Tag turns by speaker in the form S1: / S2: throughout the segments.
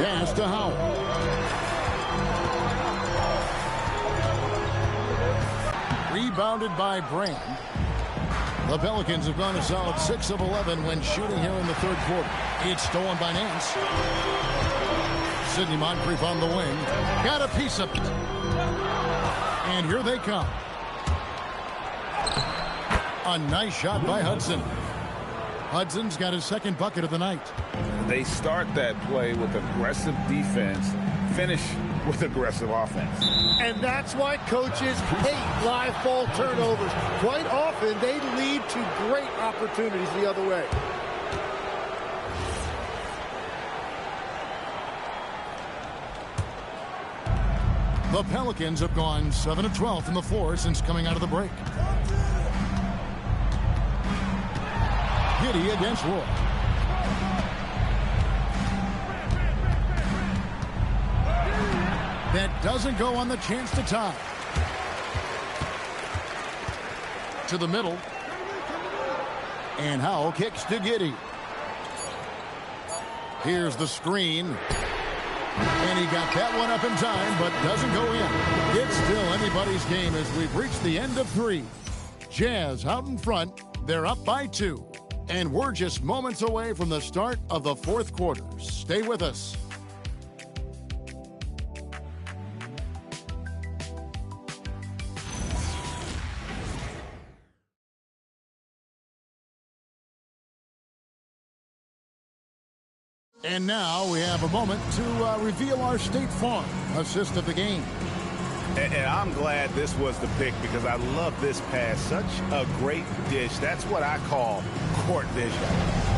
S1: Pass to Howell. Rebounded by Brand. The Pelicans have gone a solid 6 of 11 when shooting here in the third quarter. It's stolen by Nance. Sidney Moncrief on the wing. Got a piece of it. And here they come. A nice shot by Hudson. Hudson's got his second bucket of the night.
S2: They start that play with aggressive defense, finish with aggressive offense.
S3: And that's why coaches hate live ball turnovers. Quite often, they lead to great opportunities the other way.
S1: The Pelicans have gone 7 of 12 from the floor since coming out of the break. Giddey against Roy. That doesn't go on the chance to tie. To the middle. And Howell kicks to Giddey. Here's the screen. And he got that one up in time, but doesn't go in. It's still anybody's game as we've reached the end of 3. Jazz out in front. They're up by 2. And we're just moments away from the start of the fourth quarter. Stay with us. And now we have a moment to reveal our State Farm assist of the game.
S2: And I'm glad this was the pick because I love this pass. Such a great dish. That's what I call court vision.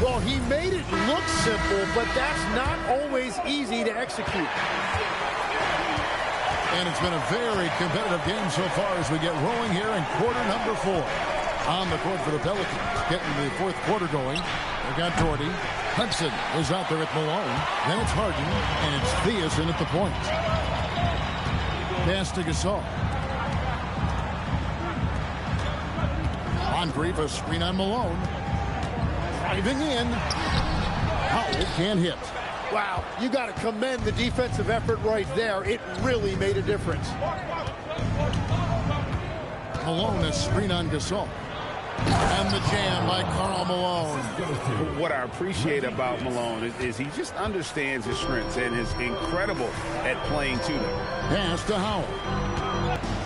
S3: Well, he made it look simple, but that's not always easy to execute.
S1: And it's been a very competitive game so far as we get rolling here in quarter number 4. On the court for the Pelicans, getting the fourth quarter going. They've got Doherty. Hudson is out there at Malone. Then it's Harden, and it's Thiessen at the point. Pass to Gasol. Moncrief, a screen on Malone. Driving in. Howell can't hit.
S3: Wow, you got to commend the defensive effort right there. It really made a difference.
S1: Malone, a screen on Gasol. And the jam by Karl Malone.
S2: What I appreciate about Malone is he just understands his strengths and is incredible at playing to them.
S1: Pass to Howell.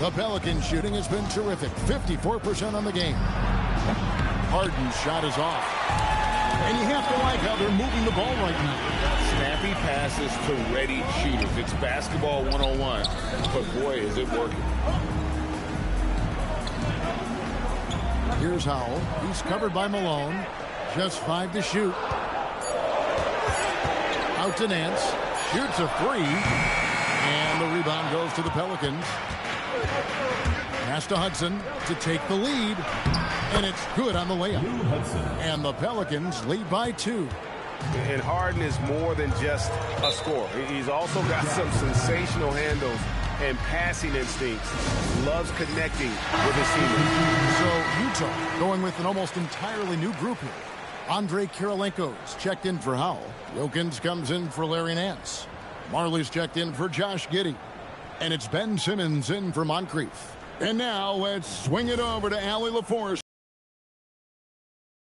S1: The Pelican shooting has been terrific. 54% on the game. Harden's shot is off. And you have to like how they're moving the ball right now.
S2: Snappy passes to ready shooters. It's basketball 101. But boy, is it working.
S1: Here's Howell. He's covered by Malone. Just 5 to shoot. Out to Nance. Shoots a 3. And the rebound goes to the Pelicans. Pass to Hudson to take the lead. And it's good on the layup. And the Pelicans lead by 2.
S2: And Harden is more than just a scorer. He's also got some sensational handles and passing instincts. Loves connecting with his teammates.
S1: So Utah going with an almost entirely new group here. Andre Kirilenko's checked in for Howell. Wilkins comes in for Larry Nance. Marley's checked in for Josh Giddey. And it's Ben Simmons in for Moncrief. And now let's swing it over to Allie LaForce.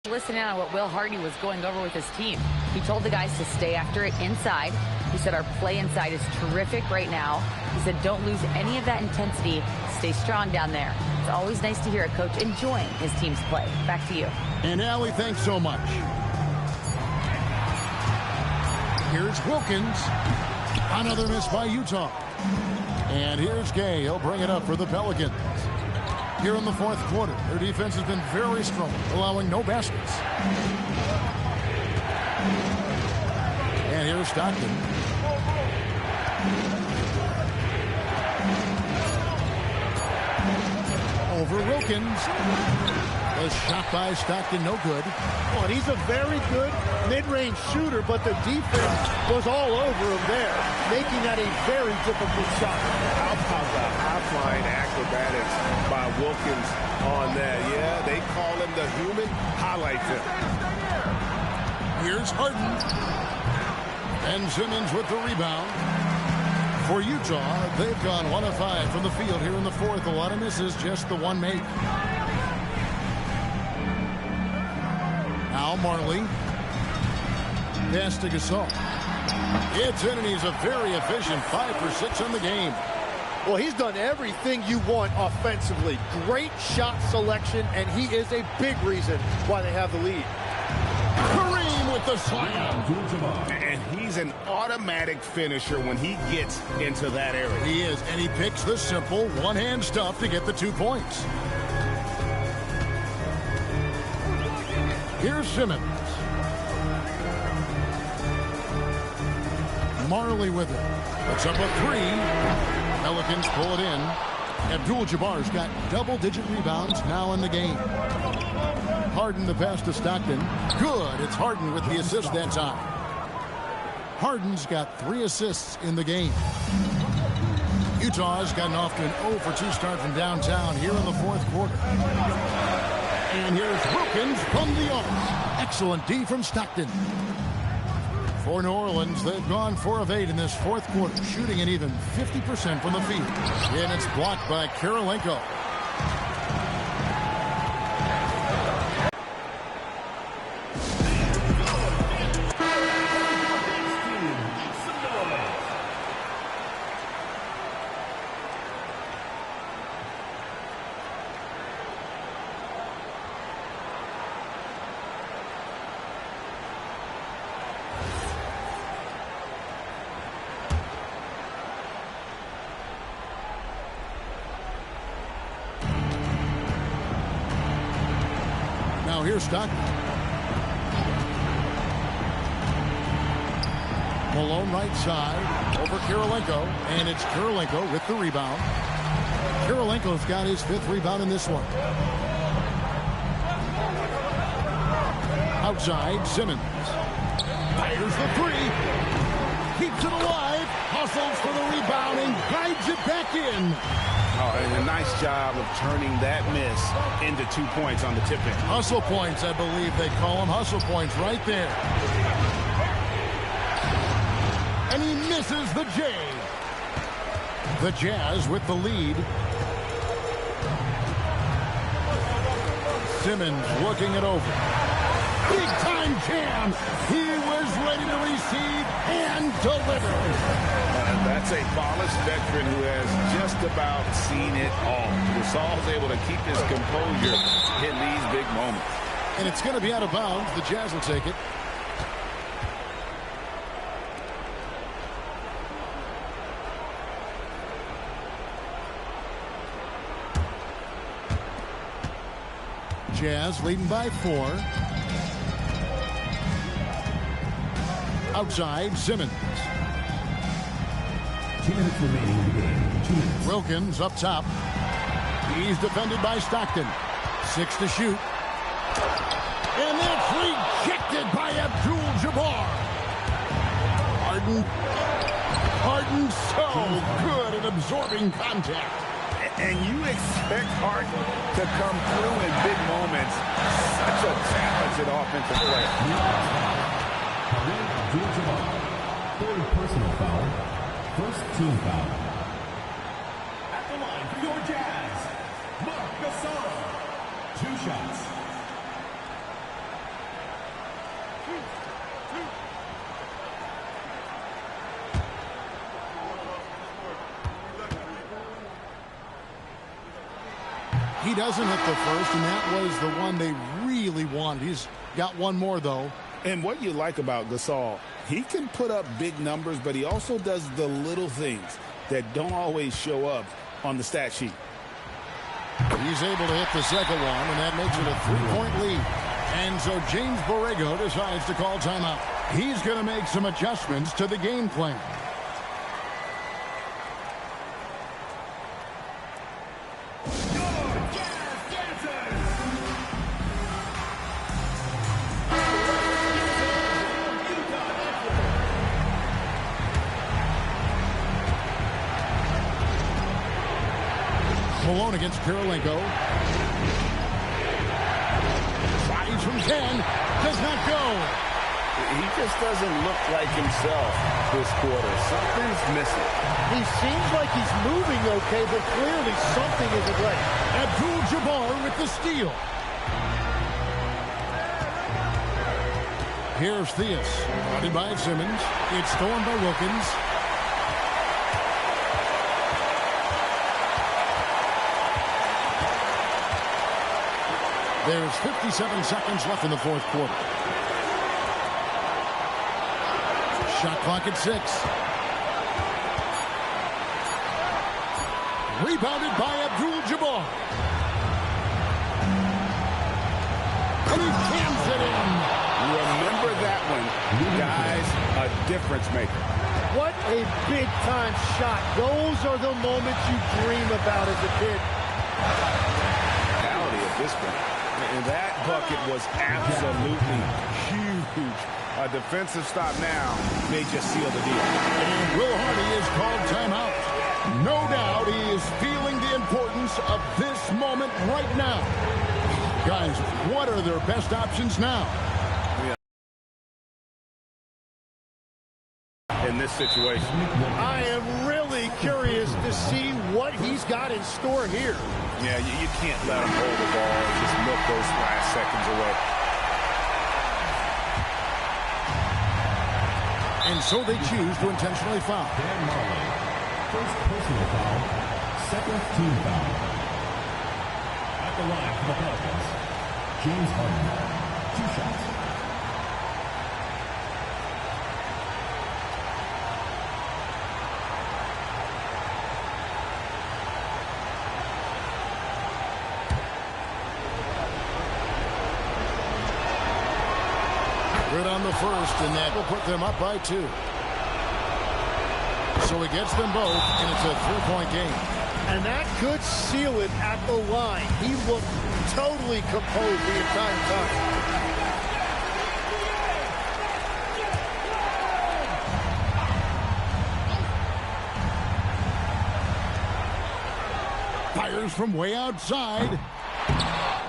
S4: Listening on what Will Hardy was going over with his team. He told the guys to stay after it inside. He said our play inside is terrific right now. He said don't lose any of that intensity. Stay strong down there. It's always nice to hear a coach enjoying his team's play. Back to you.
S1: And Allie, thanks so much. Here's Wilkins. Another miss by Utah. And here's Gay. He'll bring it up for the Pelicans. Here in the fourth quarter, their defense has been very strong, allowing no baskets. And here's Stockton. Over Wilkins. The shot by Stockton, no good.
S3: Oh, and he's a very good mid-range shooter, but the defense was all over him there, making that a very difficult shot.
S2: How about the high-flying acrobatics by Wilkins on that? Yeah, they call him the human highlight film.
S1: Here's Harden. And Simmons with the rebound. For Utah, they've gone 1 of 5 from the field here in the fourth. A lot of misses, just the one make. Now Marley. Pass to Gasol. It's in, and he's a very efficient 5 for 6 on the game.
S3: Well, he's done everything you want offensively. Great shot selection, and he is a big reason why they have the lead.
S1: Kareem with the slam.
S2: And he's an automatic finisher when he gets into that area.
S1: He is, and he picks the simple one-hand stuff to get the 2 points. Here's Simmons. Marley with it. It's up a 3. Pelicans pull it in. Abdul-Jabbar's got double-digit rebounds now in the game. Harden the pass to Stockton. Good. It's Harden with the assist that time. Harden's got 3 assists in the game. Utah's gotten off to an 0 for 2 start from downtown here in the fourth quarter. And here's Wilkins from the arc. Excellent D from Stockton. For New Orleans, they've gone 4 of 8 in this fourth quarter, shooting an even 50% from the field. And it's blocked by Kirilenko. Here's Stockton. Malone right side over Kirilenko, and it's Kirilenko with the rebound. Kirilenko's got his 5th rebound in this one. Outside, Simmons fires the 3, keeps it alive, hustles for the rebound and guides it back in.
S2: Oh, and a nice job of turning that miss into 2 points on the tip-in.
S1: Hustle points, I believe they call them. Hustle points right there. And he misses the J. The Jazz with the lead. Simmons looking it over. Big time jam. He was ready to receive and deliver.
S2: And that's a polished veteran who has just about seen it all. Gasol's able to keep his composure in these big moments.
S1: And it's going to be out of bounds. The Jazz will take it. Jazz leading by 4. Outside, Simmons.
S5: 2 minutes remaining in the game. 2 minutes.
S1: Wilkins up top. He's defended by Stockton. 6 to shoot. And that's rejected by Abdul-Jabbar. Harden so good at absorbing contact.
S2: And you expect Harden to come through in big moments. Such a talented offensive player.
S5: Abdul-Jabbar. 3rd personal foul. 1st team foul. At the line for your Jazz, Marc Gasol. 2 shots.
S1: He doesn't hit the first, and that was the one they really wanted. He's got one more, though.
S2: And what you like about Gasol, he can put up big numbers, but he also does the little things that don't always show up on the stat sheet.
S1: He's able to hit the second one, and that makes it a 3-point lead. And so James Borrego decides to call timeout. He's going to make some adjustments to the game plan. Malone against Kirilenko. Tries from 10. Does not go.
S2: He just doesn't look like himself this quarter. Something's missing.
S3: He seems like he's moving okay, but clearly something isn't right.
S1: Abdul-Jabbar with the steal. Here's Theus, guarded by Simmons. It's stolen by Wilkins. There's 57 seconds left in the fourth quarter. Shot clock at 6. Rebounded by Abdul-Jabbar. And he cans it in.
S2: Remember that one, guys, a difference maker.
S3: What a big-time shot. Those are the moments you dream about as a kid.
S2: Reality at this point. And that bucket was absolutely huge. A defensive stop now may just seal the deal.
S1: And Will Hardy is called timeout. No doubt he is feeling the importance of this moment right now. Guys, what are their best options now?
S2: In this situation,
S3: I am really curious to see what he's got in store here.
S2: yeah, you can't let him hold the ball and just milk those last seconds away.
S1: And so they choose to intentionally foul.
S5: Dan Marley, first personal foul, second team foul. At the line for the Pelicans, James Harden, 2 shots.
S1: Good on the first, and that will put them up by 2. So he gets them both, and it's a 3-point game.
S3: And that could seal it at the line. He looked totally composed the entire time.
S1: Fires from way outside.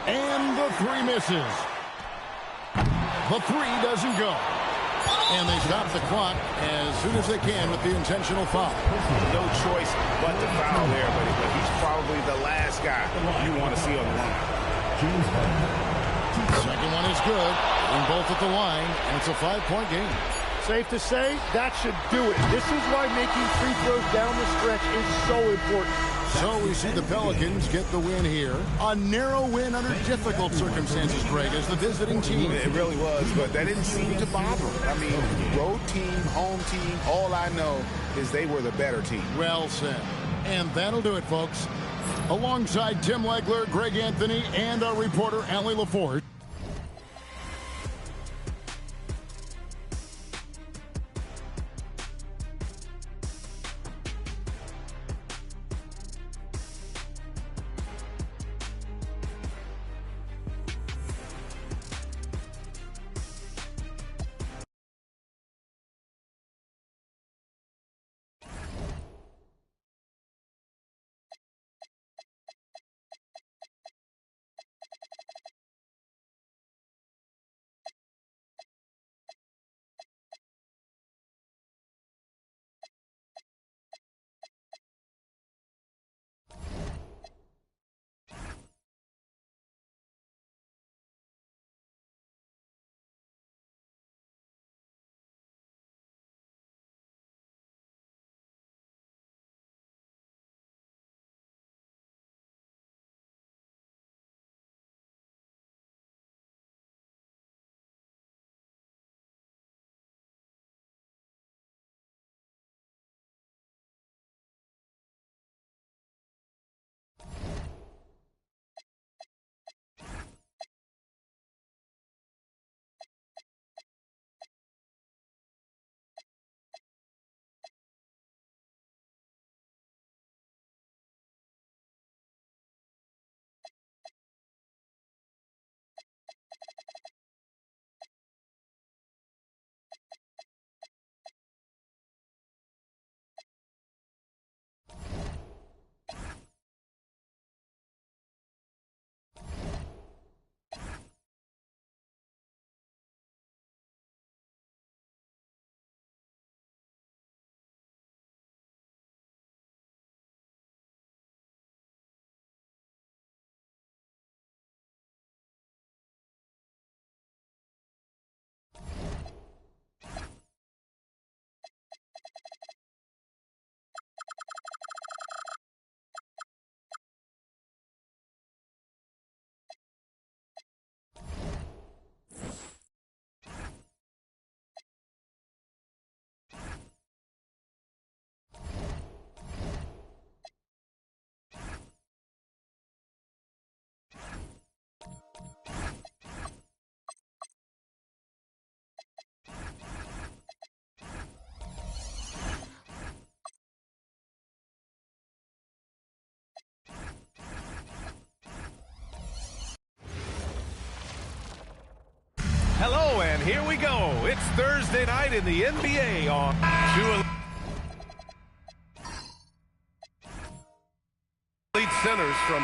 S1: And the 3 misses. The 3 doesn't go. And they stop the clock as soon as they can with the intentional foul.
S2: No choice but to foul there, but he's probably the last guy you want to see on the line.
S5: James Harden.
S1: Second one is good. And both at the line, and it's a 5-point game.
S3: Safe to say, that should do it. This is why making free throws down the stretch is so important.
S1: So we see the Pelicans get the win here. A narrow win under difficult circumstances, Greg, as the visiting team.
S2: It really was, but that didn't seem to bother them. I mean, road team, home team, all I know is they were the better team.
S1: Well said. And that'll do it, folks. Alongside Tim Legler, Greg Anthony, and our reporter, Allie LaForge.
S2: Hello, and here we go. It's Thursday night in the NBA on 2 elite centers from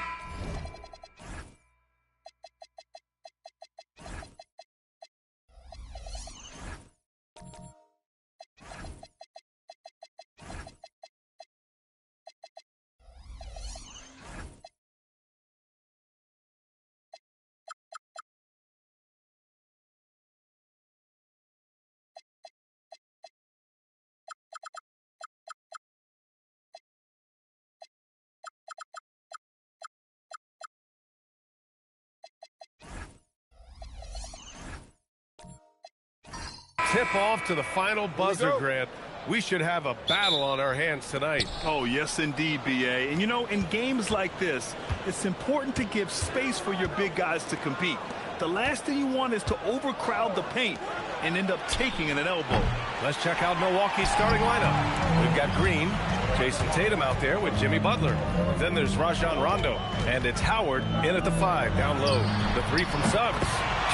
S2: tip-off to the final buzzer, Grant. We should have a battle on our hands tonight.
S6: Oh, yes, indeed, B.A. And, you know, in games like this, it's important to give space for your big guys to compete. The last thing you want is to overcrowd the paint and end up taking an elbow.
S2: Let's check out Milwaukee's starting lineup. We've got Green, Jason Tatum out there with Jimmy Butler. Then there's Rajon Rondo, and it's Howard in at the 5, down low. The 3 from Suggs,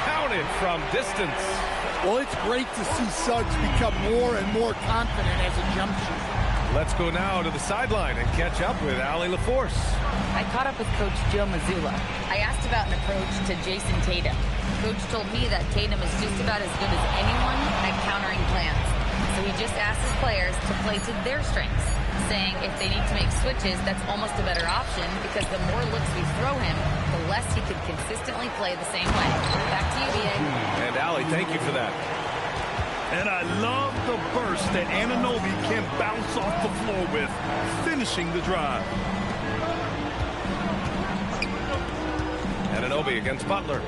S2: counted from distance.
S3: Well, it's great to see Suggs become more and more confident as a jump shooter.
S2: Let's go now to the sideline and catch up with Allie LaForce.
S4: I caught up with Coach Joe Mazzulla. I asked about an approach to Jason Tatum. Coach told me that Tatum is just about as good as anyone at countering plans. So he just asked his players to play to their strengths, saying if they need to make switches, that's almost a better option because the more looks we throw him, the less he could consistently play the same way. Back to you, B.A.
S2: And Allie, thank you for that.
S6: And I love the burst that Anunoby can bounce off the floor with, finishing the drive.
S2: Anunoby against Butler.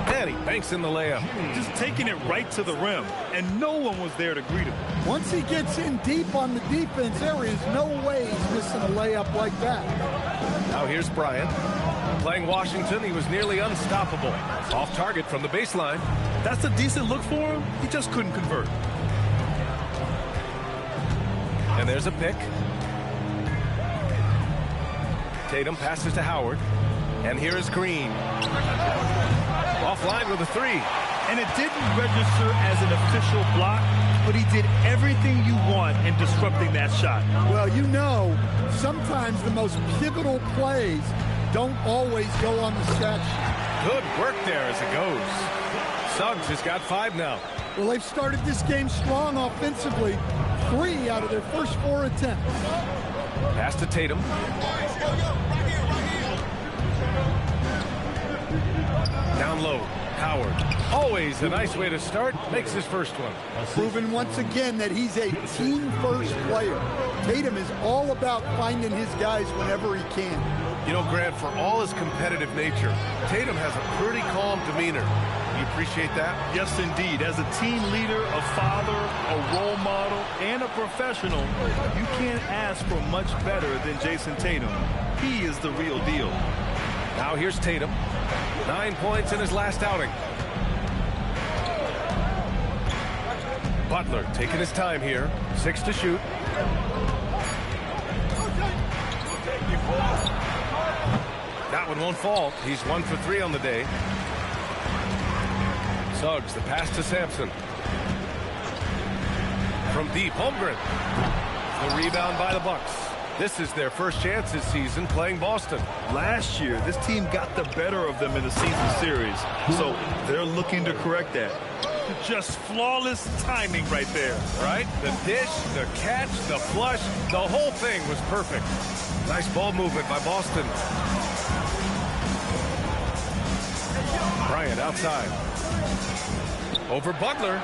S2: And he banks in the layup.
S6: Just taking it right to the rim, and no one was there to greet him.
S3: Once he gets in deep on the defense, there is no way he's missing a layup like that.
S2: Now here's Bryant. Playing Washington, he was nearly unstoppable. Off target from the baseline.
S6: That's a decent look for him. He just couldn't convert.
S2: And there's a pick. Tatum passes to Howard. And here is Green. Offline with a 3.
S6: And it didn't register as an official block, but he did everything you want in disrupting that shot.
S3: Well, you know, sometimes the most pivotal plays don't always go on the stat sheet.
S2: Good work there as it goes. Suggs has got 5 now.
S3: Well, they've started this game strong offensively. 3 out of their first 4 attempts.
S2: Pass to Tatum. Down low, Howard. Always a nice way to start. Makes his first one.
S3: Proven once again that he's a team-first player. Tatum is all about finding his guys whenever he can.
S2: You know, Grant, for all his competitive nature, Tatum has a pretty calm demeanor. You appreciate that?
S6: Yes, indeed. As a team leader, a father, a role model, and a professional, you can't ask for much better than Jason Tatum. He is the real deal.
S2: Now here's Tatum. 9 points in his last outing. Butler taking his time here. 6 to shoot. That one won't fall. He's 1 for 3 on the day. Suggs, the pass to Sampson. From deep, Holmgren. The rebound by the Bucks. This is their first chance this season playing Boston.
S6: Last year, this team got the better of them in the season series, so they're looking to correct that. Just flawless timing right there.
S2: Right? The dish, the catch, the flush, the whole thing was perfect. Nice ball movement by Boston. Bryant outside. Over Butler.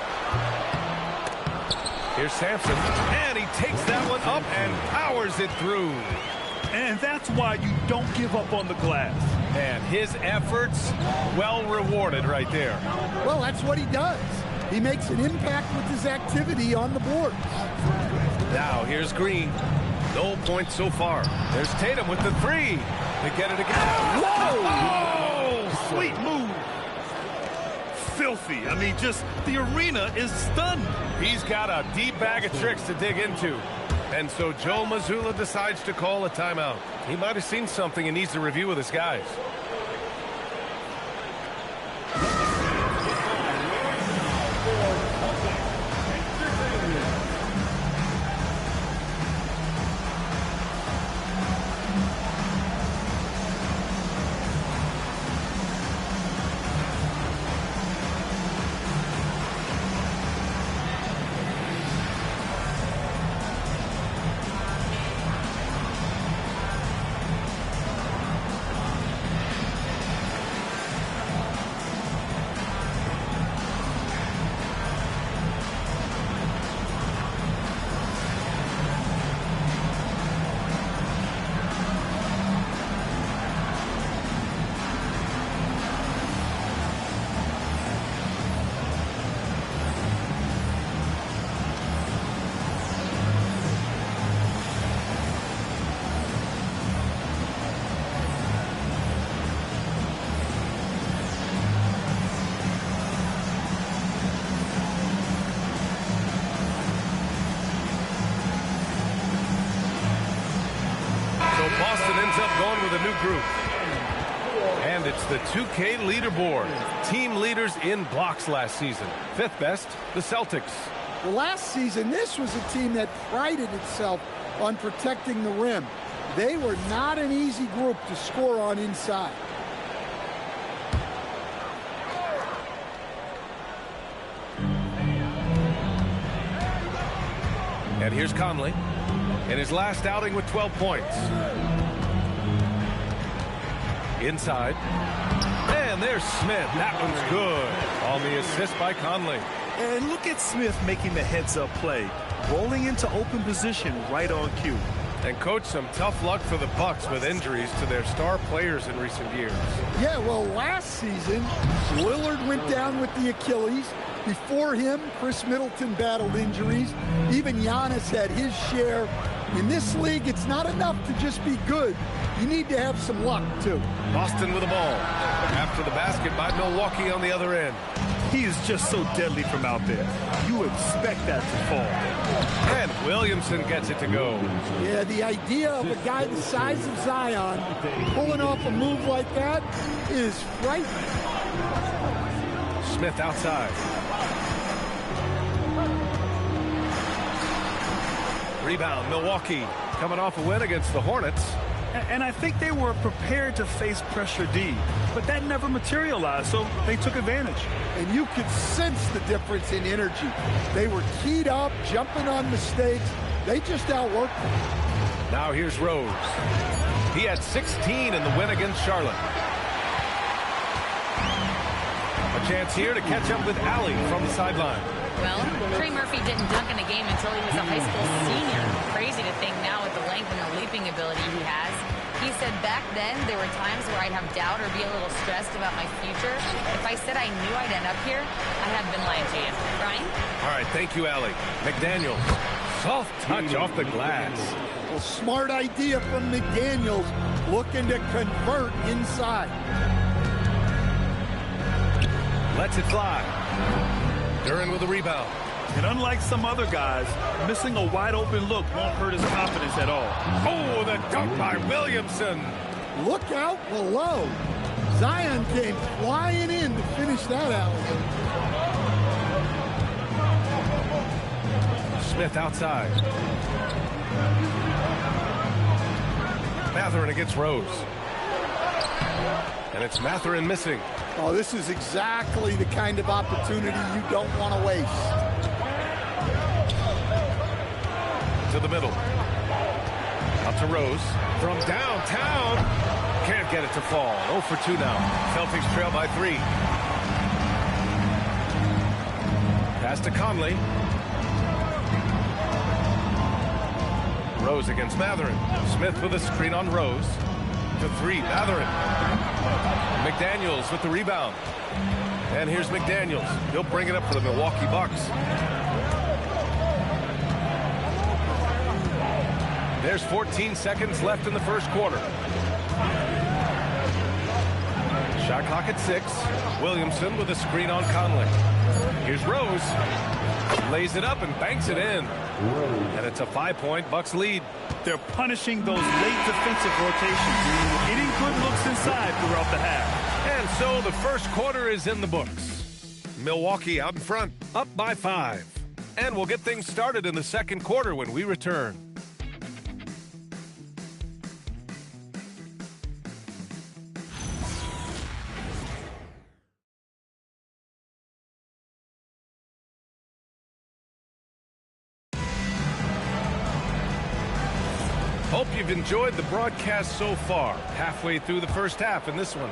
S2: Here's Sampson, and he takes that one up and powers it through.
S6: And that's why you don't give up on the glass.
S2: And his efforts, well rewarded right there.
S3: Well, that's what he does. He makes an impact with his activity on the board.
S2: Now, here's Green. No points so far. There's Tatum with the 3 to get it again.
S6: Whoa! Oh, sweet move. Filthy. I mean, just the arena is stunned.
S2: He's got a deep bag of tricks to dig into. And so Joe Mazzulla decides to call a timeout. He might have seen something and needs to review with his guys. new group. And it's the 2K leaderboard. Team leaders in blocks last season. 5th best, the Celtics.
S3: Well, last season, this was a team that prided itself on protecting the rim. They were not an easy group to score on inside.
S2: And here's Conley in his last outing with 12 points. Inside. And there's Smith. That one's good on the assist by Conley.
S6: And look at Smith making the heads-up play, rolling into open position right on cue.
S2: And, Coach, some tough luck for the Bucks with injuries to their star players in recent years.
S3: Yeah, well, last season, Lillard went down with the Achilles. Before him, Chris Middleton battled injuries. Even Giannis had his share. In this league, it's not enough to just be good. You need to have some luck, too.
S2: Boston with the ball. After the basket by Milwaukee on the other end.
S6: He is just so deadly from out there. You expect that to fall.
S2: And Williamson gets it to go.
S3: Yeah, the idea of a guy the size of Zion pulling off a move like that is frightening.
S2: Smith outside. Rebound, Milwaukee coming off a win against the Hornets.
S6: And I think they were prepared to face pressure D, but that never materialized, so they took advantage.
S3: And you could sense the difference in energy. They were keyed up, jumping on mistakes. They just outworked them.
S2: Now here's Rose. He had 16 in the win against Charlotte. A chance here to catch up with Allie from the sideline.
S4: Well, Trey Murphy didn't dunk in a game until he was a high school senior. Crazy to think now with the length and the leaping ability he has. He said back then there were times where I'd have doubt or be a little stressed about my future. If I said I knew I'd end up here, I have been lying to you. Brian?
S2: All right, thank you, Allie. McDaniels. Soft touch off the glass.
S3: A smart idea from McDaniels, looking to convert inside.
S2: Lets it fly. Duran with a rebound.
S6: And unlike some other guys, missing a wide-open look won't hurt his confidence at all.
S2: Oh, the dunk by Williamson.
S3: Look out below. Zion came flying in to finish that out.
S2: Smith outside. Mathurin against Rose. And it's Mathurin missing.
S3: Oh, this is exactly the kind of opportunity you don't want to waste.
S2: To the middle. Out to Rose. From downtown. Can't get it to fall. 0 for 2 now. Celtics trail by 3. Pass to Conley. Rose against Mathurin. Smith with a screen on Rose. To 3. Mathurin. McDaniels with the rebound. And here's McDaniels. He'll bring it up for the Milwaukee Bucks. There's 14 seconds left in the first quarter. Shot clock at 6. Williamson with a screen on Conley. Here's Rose. Lays it up and banks it in. And it's a 5-point Bucks lead.
S6: They're punishing those late defensive rotations, getting good looks inside throughout the half.
S2: And so the first quarter is in the books. Milwaukee out in front, up by 5. And we'll get things started in the second quarter when we return. Hope you've enjoyed the broadcast so far. Halfway through the first half in this one.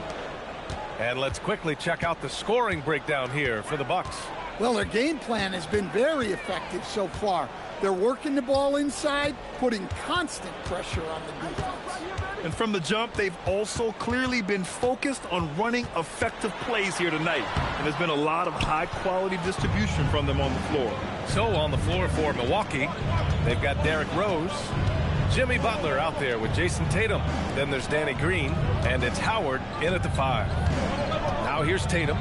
S2: And let's quickly check out the scoring breakdown here for the Bucks.
S3: Well, their game plan has been very effective so far. They're working the ball inside, putting constant pressure on the defense.
S6: And from the jump, they've also clearly been focused on running effective plays here tonight. And there's been a lot of high-quality distribution from them on the floor.
S2: So on the floor for Milwaukee, they've got Derrick Rose, Jimmy Butler out there with Jason Tatum. Then there's Danny Green, and it's Howard in at the 5. Now here's Tatum.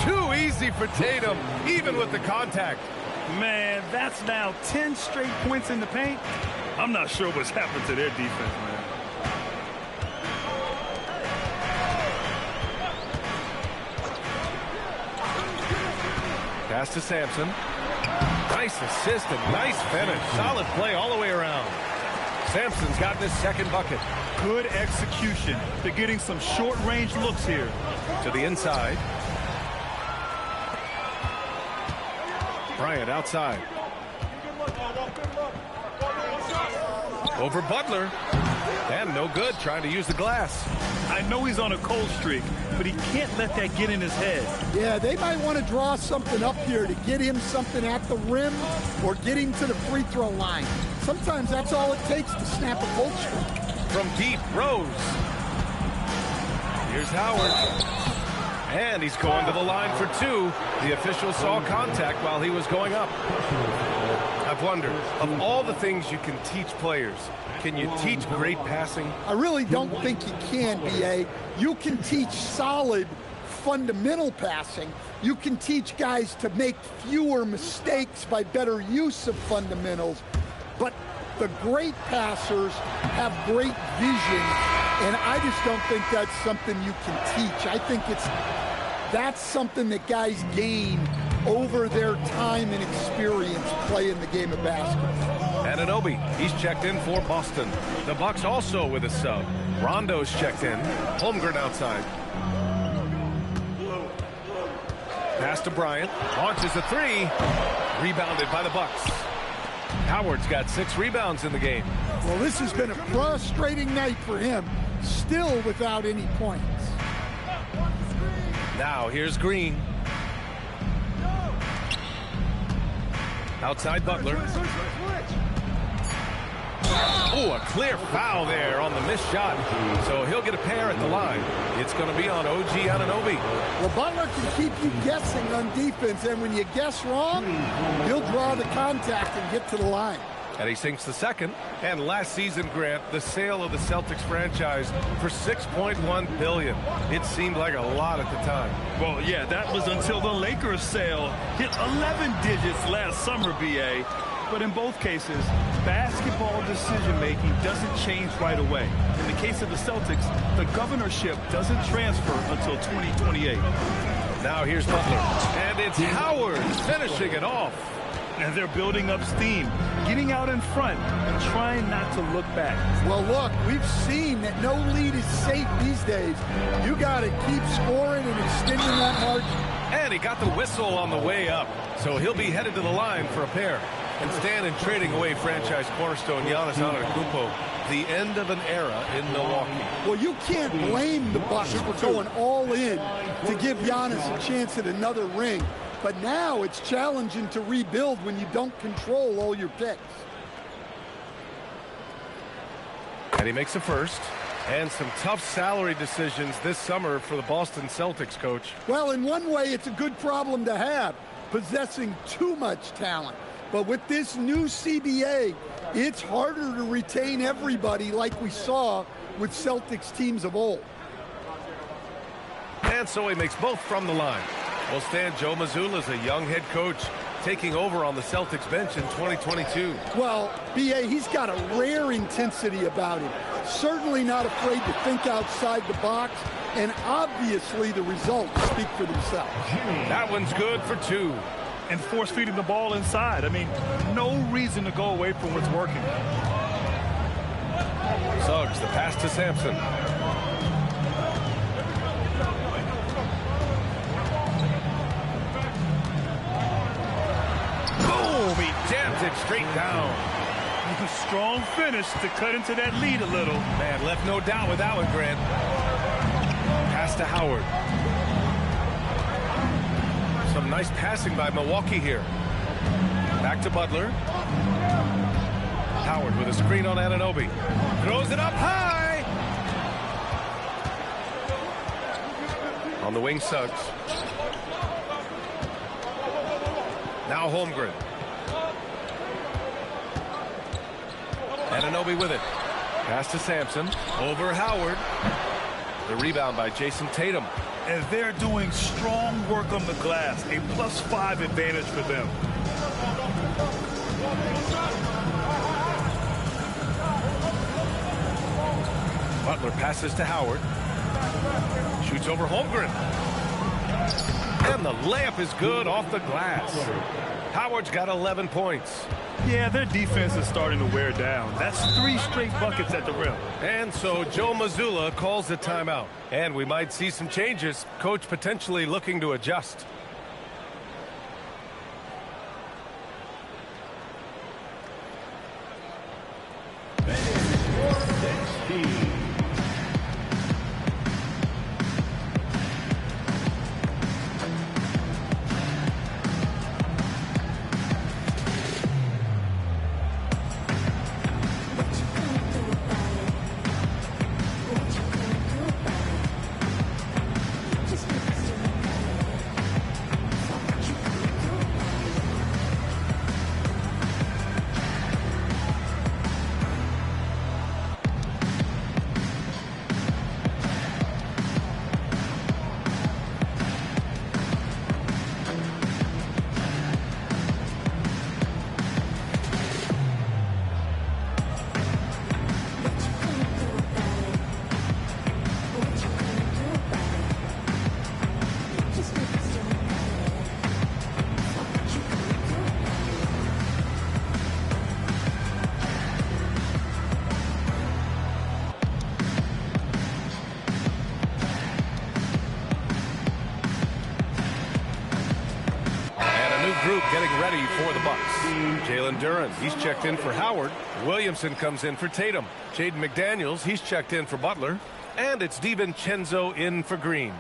S2: Too easy for Tatum, even with the contact.
S6: Man, that's now 10 straight points in the paint. I'm not sure what's happened to their defense, man.
S2: Pass to Sampson. Nice assist and nice finish. Solid play all the way around. Sampson's gotten his second bucket.
S6: Good execution. They're getting some short-range looks here.
S2: To the inside. Bryant outside. Over Butler. And no good, trying to use the glass.
S6: I know he's on a cold streak, but he can't let that get in his head.
S3: Yeah, they might want to draw something up here to get him something at the rim or get him to the free throw line. Sometimes that's all it takes to snap a cold streak.
S2: From deep, Rose. Here's Howard. And he's going to the line for two. The official saw contact while he was going up. I've wondered, of all the things you can teach players, can you teach great passing?
S3: I really don't think you can, B.A. You can teach solid, fundamental passing. You can teach guys to make fewer mistakes by better use of fundamentals. But the great passers have great vision, and I just don't think that's something you can teach. I think that's something that guys gain over their time and experience playing the game of basketball.
S2: Anunoby, he's checked in for Boston. The Bucks also with a sub. Rondo's checked in. Holmgren outside. Pass to Bryant. Launches a three. Rebounded by the Bucks. Howard's got 6 rebounds in the game.
S3: Well, this has been a frustrating night for him. Still without any points.
S2: Now here's Green. Outside Butler. Oh, a clear foul there on the missed shot. So he'll get a pair at the line. It's going to be on OG Anunoby.
S3: Well, Butler can keep you guessing on defense, and when you guess wrong, he'll draw the contact and get to the line.
S2: And he sinks the second. And last season, Grant, the sale of the Celtics franchise for $6.1 billion. It seemed like a lot at the time.
S6: Well, yeah, that was until the Lakers sale hit 11 digits last summer, B.A. But in both cases, basketball decision-making doesn't change right away. In the case of the Celtics, the governorship doesn't transfer until 2028.
S2: Now here's Butler. And it's Howard finishing it off.
S6: And they're building up steam, getting out in front and trying not to look back.
S3: Well, look, we've seen that no lead is safe these days. You got to keep scoring and extending that margin.
S2: And he got the whistle on the way up. So he'll be headed to the line for a pair. And Stan in trading away franchise cornerstone Giannis Antetokounmpo. The end of an era in Milwaukee.
S3: Well, you can't blame the Bucks for going all in to give Giannis a chance at another ring. But now it's challenging to rebuild when you don't control all your picks.
S2: And he makes a first. And some tough salary decisions this summer for the Boston Celtics, coach.
S3: Well, in one way, it's a good problem to have, possessing too much talent. But with this new CBA, it's harder to retain everybody like we saw with Celtics teams of old.
S2: And so he makes both from the line. Well, Stan, Joe Mazzulla's a young head coach taking over on the Celtics bench in 2022.
S3: Well, B.A., he's got a rare intensity about him. Certainly not afraid to think outside the box, and obviously the results speak for themselves.
S2: That one's good for 2.
S6: And force-feeding the ball inside. I mean, no reason to go away from what's working.
S2: Suggs, the pass to Sampson. Boom! He jams it straight down.
S6: Strong finish to cut into that lead a little.
S2: Man, left no doubt with that one, Grant. Pass to Howard. Some nice passing by Milwaukee here. Back to Butler. Howard with a screen on Anunoby. Throws it up high. On the wing, Suggs. Now Holmgren. Anunoby with it. Pass to Sampson. Over Howard. The rebound by Jason Tatum.
S6: And they're doing strong work on the glass. A +5 advantage for them. Butler passes to Howard. Shoots over Holmgren.
S2: And the layup is good off the glass. Howard's got 11 points.
S6: Yeah, their defense is starting to wear down. That's 3 straight buckets at the rim.
S2: And so Joe Mazzulla calls a timeout. And we might see some changes. Coach potentially looking to adjust. Group getting ready for the Bucks. Jalen Duren, he's checked in for Howard. Williamson comes in for Tatum. Jaden McDaniels, he's checked in for Butler. And it's DiVincenzo in for Green.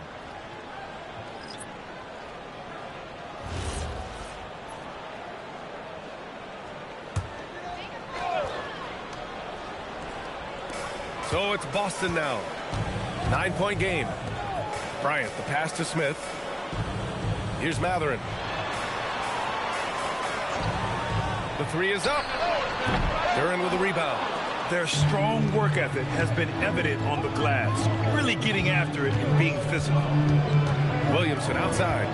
S2: So it's Boston now. 9-point game. Bryant, the pass to Smith. Here's Mathurin. The 3 is up. Duren with the rebound.
S6: Their strong work ethic has been evident on the glass, really getting after it and being physical.
S2: Williamson outside.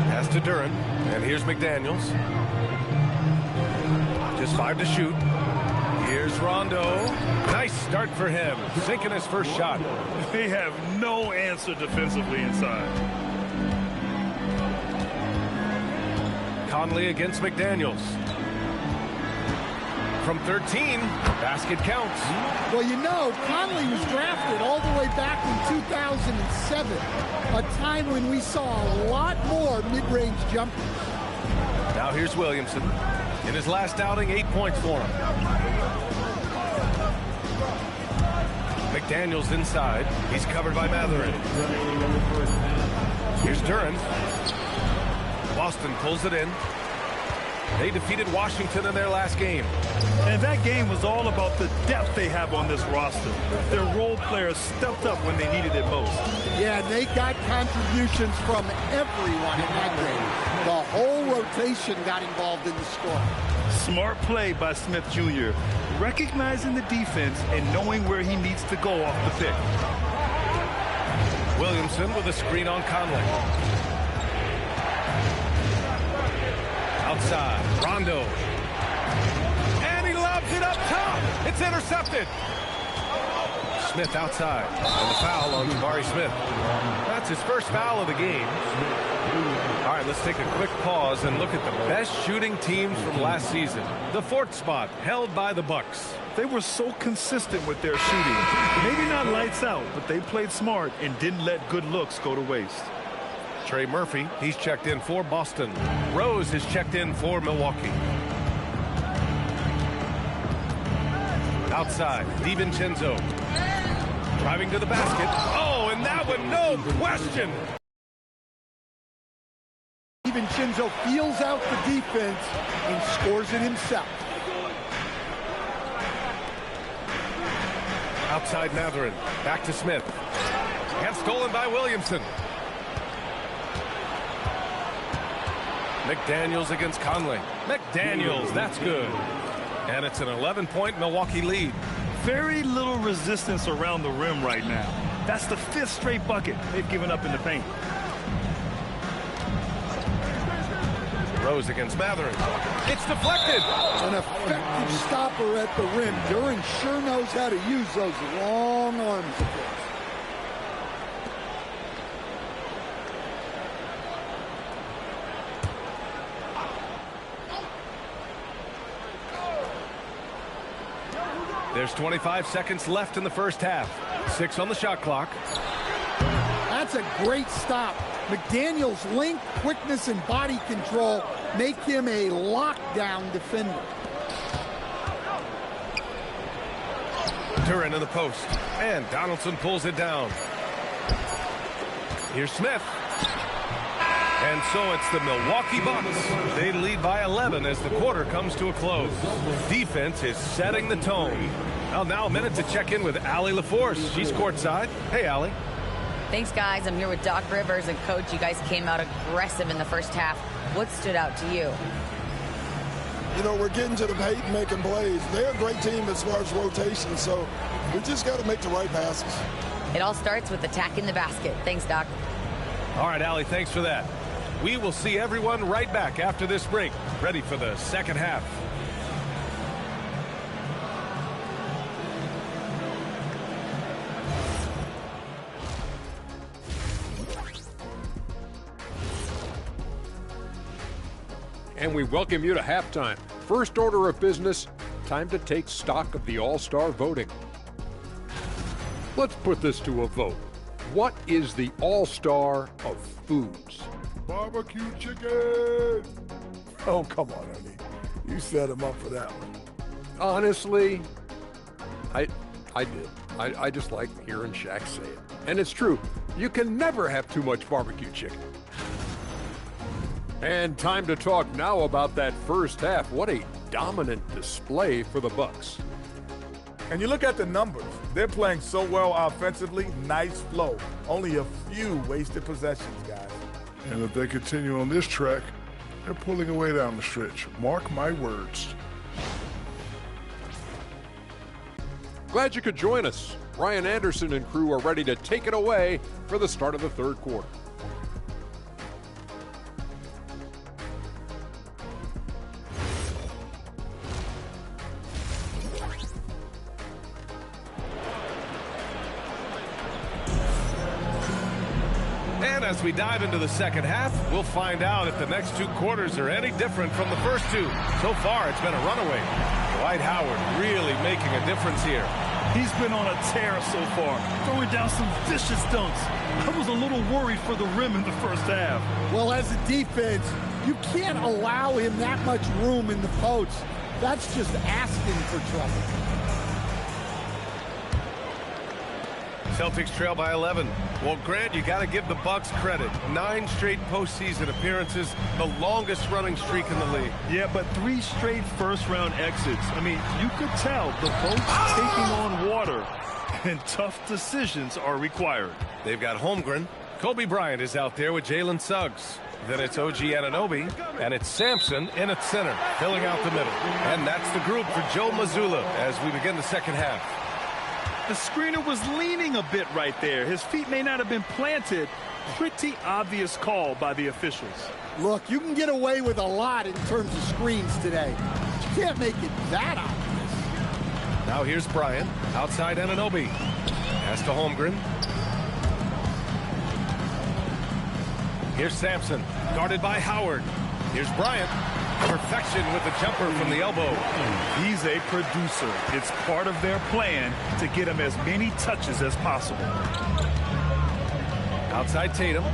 S2: Pass to Duren. And here's McDaniels. Just 5 to shoot. Here's Rondo. Nice start for him. Sinking his first shot.
S6: They have no answer defensively inside.
S2: Conley against McDaniels. From 13, basket counts.
S3: Well, you know, Conley was drafted all the way back in 2007, a time when we saw a lot more mid-range jumpers.
S2: Now here's Williamson. In his last outing, 8 points for him. McDaniels inside. He's covered by Mathurin. Here's Duren. Boston pulls it in. They defeated Washington in their last game.
S6: And that game was all about the depth they have on this roster. Their role players stepped up when they needed it most.
S3: Yeah, and they got contributions from everyone in that game. The whole rotation got involved in the score.
S6: Smart play by Smith Jr., recognizing the defense and knowing where he needs to go off the pick.
S2: Williamson with a screen on Conley. Outside, Rondo. And he lobs it up top. It's intercepted. Smith outside. And the foul on Jabari Smith. That's his first foul of the game. All right, let's take a quick pause and look at the best shooting teams from last season. The 4th spot held by the Bucks.
S6: They were so consistent with their shooting. Maybe not lights out, but they played smart and didn't let good looks go to waste.
S2: Trey Murphy, he's checked in for Boston. Rose is checked in for Milwaukee. Outside, DiVincenzo. Driving to the basket. Oh, and that one, no question.
S3: DiVincenzo feels out the defense and scores it himself.
S2: Outside Mathurin. Back to Smith. And stolen by Williamson. McDaniels against Conley. McDaniels, that's good. And it's an 11-point Milwaukee lead.
S6: Very little resistance around the rim right now. That's the 5th straight bucket they've given up in the paint.
S2: Rose against Mathurin. It's deflected.
S3: An effective stopper at the rim. Duren sure knows how to use those long arms of his.
S2: There's 25 seconds left in the first half. 6 on the shot clock.
S3: That's a great stop. McDaniel's length, quickness, and body control make him a lockdown defender.
S2: Duran in the post. And Donaldson pulls it down. Here's Smith. And so it's the Milwaukee Bucks. They lead by 11 as the quarter comes to a close. Defense is setting the tone. Well, now a minute to check in with Allie LaForce. She's courtside. Hey, Allie.
S4: Thanks, guys. I'm here with Doc Rivers. And, Coach, you guys came out aggressive in the first half. What stood out to you?
S7: You know, we're getting to the paint and making plays. They're a great team as far as rotation, so we just got to make the right passes.
S4: It all starts with attacking the basket. Thanks, Doc.
S2: All right, Allie, thanks for that. We will see everyone right back after this break, ready for the second half.
S8: And we welcome you to halftime. First order of business, time to take stock of the All-Star voting. Let's put this to a vote. What is the All-Star of foods?
S9: Barbecue chicken! Oh, come on, Ernie. You set him up for that one.
S8: Honestly, I did. I just like hearing Shaq say it. And it's true. You can never have too much barbecue chicken. And time to talk now about that first half. What a dominant display for the Bucks.
S9: And you look at the numbers. They're playing so well offensively. Nice flow. Only a few wasted possessions, guys.
S10: And if they continue on this track, they're pulling away down the stretch. Mark my words.
S8: Glad you could join us. Ryan Anderson and crew are ready to take it away for the start of the third quarter.
S2: And as we dive into the second half, we'll find out if the next two quarters are any different from the first two. So far, it's been a runaway. Dwight Howard really making a difference here.
S6: He's been on a tear so far, throwing down some vicious dunks. I was a little worried for the rim in the first half.
S3: Well, as a defense, you can't allow him that much room in the post. That's just asking for trouble.
S2: Celtics trail by 11. Well, Grant, you got to give the Bucks credit. 9 straight postseason appearances, the longest running streak in the league.
S6: Yeah, but 3 straight first-round exits. I mean, you could tell the boat's taking on water, and tough decisions are required.
S2: They've got Holmgren. Kobe Bryant is out there with Jalen Suggs. Then it's OG Anunoby, and it's Sampson in at center, filling out the middle. And that's the group for Joe Mazzulla as we begin the second half.
S6: The screener was leaning a bit right there. His feet may not have been planted. Pretty obvious call by the officials.
S3: Look, you can get away with a lot in terms of screens today. You can't make it that obvious.
S2: Now here's Bryant, outside Anunoby. Pass to Holmgren. Here's Sampson, guarded by Howard. Here's Bryant. Perfection with the jumper from the elbow.
S6: He's a producer. It's part of their plan to get him as many touches as possible.
S2: Outside Tatum.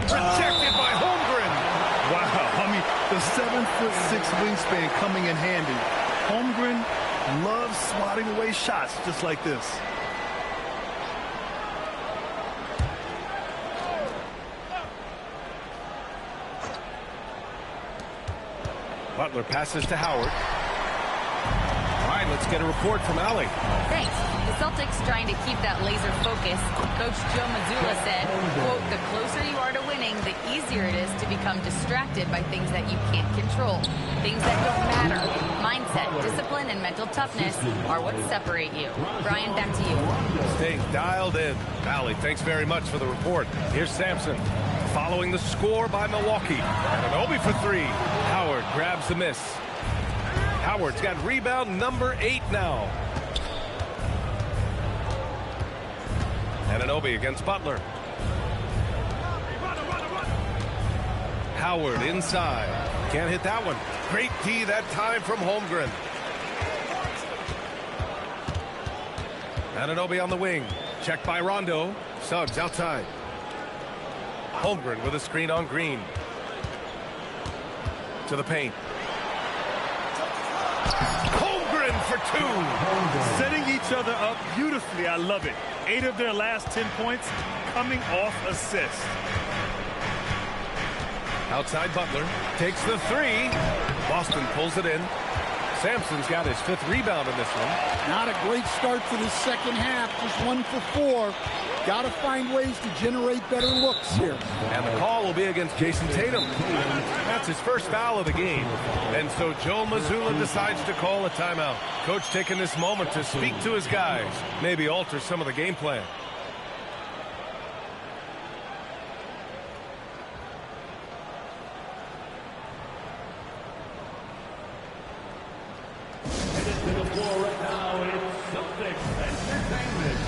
S2: Rejected by Holmgren.
S6: Wow, I mean, the 7'6" wingspan coming in handy. Holmgren loves swatting away shots just like this.
S2: Butler passes to Howard. All right, let's get a report from Allie.
S4: Thanks. The Celtics trying to keep that laser focus. Coach Joe Mazzulla said, quote, the closer you are to winning, the easier it is to become distracted by things that you can't control. Things that don't matter. Mindset, discipline, and mental toughness are what separate you. Brian, back to you.
S2: Stay dialed in. Allie, thanks very much for the report. Here's Sampson. Following the score by Milwaukee. Anunoby for 3. Howard grabs the miss. Howard's got rebound number 8 now. Anunoby against Butler. Howard inside. Can't hit that one. Great D that time from Holmgren. Anunoby on the wing. Checked by Rondo. Suggs outside. Holmgren with a screen on Green. To the paint. Holmgren for two.
S6: Setting each other up beautifully. I love it. 8 of their last 10 points coming off assists.
S2: Outside Butler. Takes the three. Boston pulls it in. Sampson's got his 5th rebound in this one.
S3: Not a great start to the second half. Just 1 for 4. Got to find ways to generate better looks here.
S2: And the call will be against Jason Tatum. That's his first foul of the game. And so Joe Mazzulla decides to call a timeout. Coach taking this moment to speak to his guys. Maybe alter some of the game plan.
S5: To the floor right now, it's Celtics Entertainment.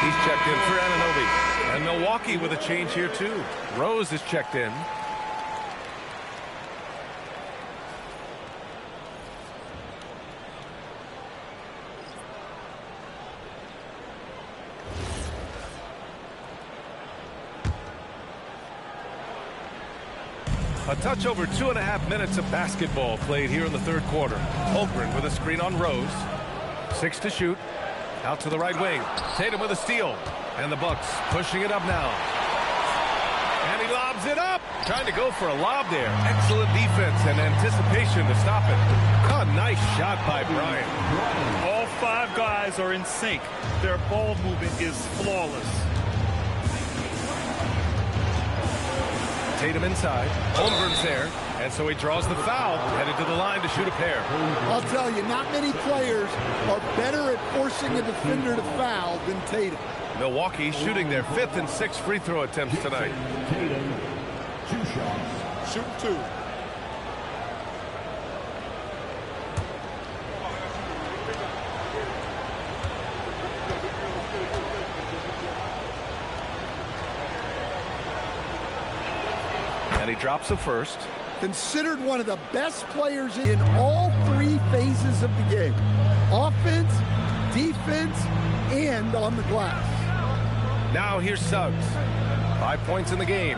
S2: He's checked in for Anunoby. And Milwaukee with a change here, too. Rose is checked in. A touch over 2.5 minutes of basketball played here in the third quarter. Holmgren with a screen on Rose. 6 to shoot. Out to the right wing. Tatum with a steal. And the Bucks pushing it up now. And he lobs it up. Trying to go for a lob there. Excellent defense and anticipation to stop it. A nice shot by Bryant.
S6: All 5 guys are in sync. Their ball movement is flawless.
S2: Tatum inside. Holmgren's there. And so he draws the foul, headed to the line to shoot a pair.
S3: I'll tell you, not many players are better at forcing a defender to foul than Tatum.
S2: Milwaukee shooting their 5th and 6th free throw attempts tonight.
S5: Tatum, 2 shots.
S7: Shoot 2.
S2: And he drops the first.
S3: Considered one of the best players in all 3 phases of the game. Offense, defense, and on the glass.
S2: Now here's Suggs. 5 points in the game.